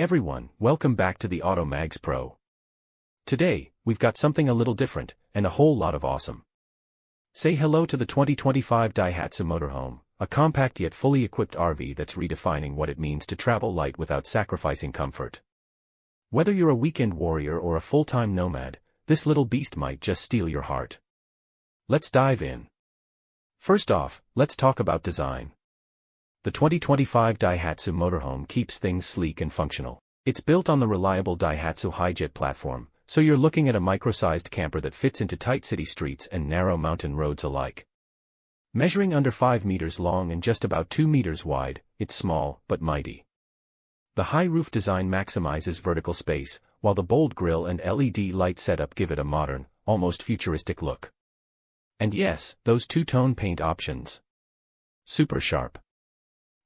everyone, welcome back to the Auto Mags Pro. Today, we've got something a little different, and a whole lot of awesome. Say hello to the 2025 Daihatsu Motorhome, a compact yet fully equipped RV that's redefining what it means to travel light without sacrificing comfort. Whether you're a weekend warrior or a full-time nomad, this little beast might just steal your heart. Let's dive in. First off, let's talk about design. The 2025 Daihatsu Motorhome keeps things sleek and functional. It's built on the reliable Daihatsu Hijet platform, so you're looking at a micro-sized camper that fits into tight city streets and narrow mountain roads alike. Measuring under 5 meters long and just about 2 meters wide, it's small but mighty. The high roof design maximizes vertical space, while the bold grille and LED light setup give it a modern, almost futuristic look. And yes, those two-tone paint options. Super sharp.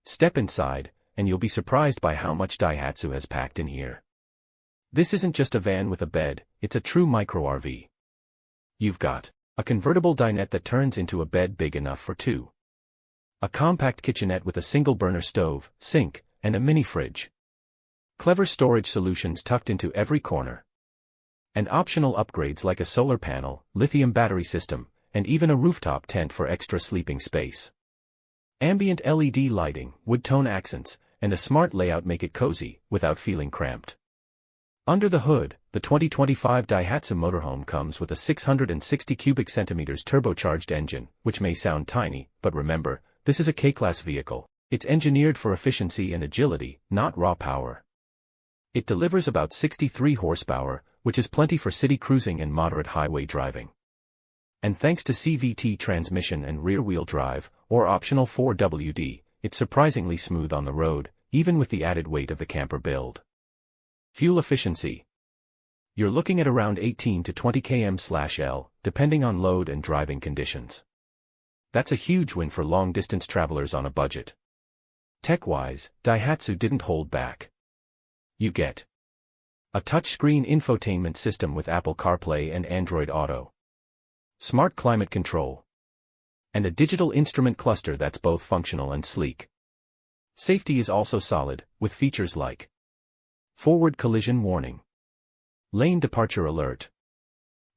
Step inside, and you'll be surprised by how much Daihatsu has packed in here. This isn't just a van with a bed, it's a true micro-RV. You've got a convertible dinette that turns into a bed big enough for two. A compact kitchenette with a single-burner stove, sink, and a mini-fridge. Clever storage solutions tucked into every corner. And optional upgrades like a solar panel, lithium battery system, and even a rooftop tent for extra sleeping space. Ambient LED lighting, wood tone accents, and a smart layout make it cozy, without feeling cramped. Under the hood, the 2025 Daihatsu Motorhome comes with a 660 cubic centimeters turbocharged engine, which may sound tiny, but remember, this is a K-class vehicle. It's engineered for efficiency and agility, not raw power. It delivers about 63 horsepower, which is plenty for city cruising and moderate highway driving. And thanks to CVT transmission and rear-wheel drive, or optional 4WD, it's surprisingly smooth on the road, even with the added weight of the camper build. Fuel efficiency. You're looking at around 18 to 20 km/L, depending on load and driving conditions. That's a huge win for long-distance travelers on a budget. Tech-wise, Daihatsu didn't hold back. You get a touchscreen infotainment system with Apple CarPlay and Android Auto, smart climate control, and a digital instrument cluster that's both functional and sleek. Safety is also solid, with features like forward collision warning, lane departure alert,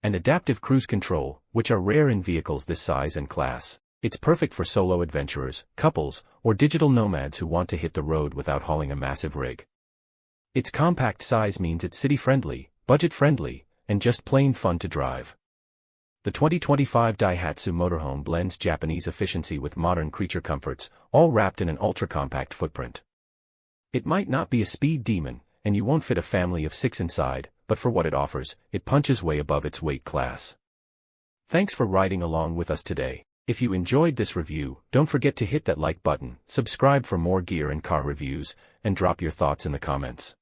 and adaptive cruise control, which are rare in vehicles this size and class. It's perfect for solo adventurers, couples, or digital nomads who want to hit the road without hauling a massive rig. Its compact size means it's city-friendly, budget-friendly, and just plain fun to drive. The 2025 Daihatsu Motorhome blends Japanese efficiency with modern creature comforts, all wrapped in an ultra-compact footprint. It might not be a speed demon, and you won't fit a family of 6 inside, but for what it offers, it punches way above its weight class. Thanks for riding along with us today. If you enjoyed this review, don't forget to hit that like button, subscribe for more gear and car reviews, and drop your thoughts in the comments.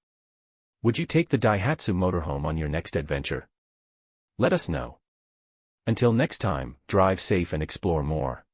Would you take the Daihatsu Motorhome on your next adventure? Let us know. Until next time, drive safe and explore more.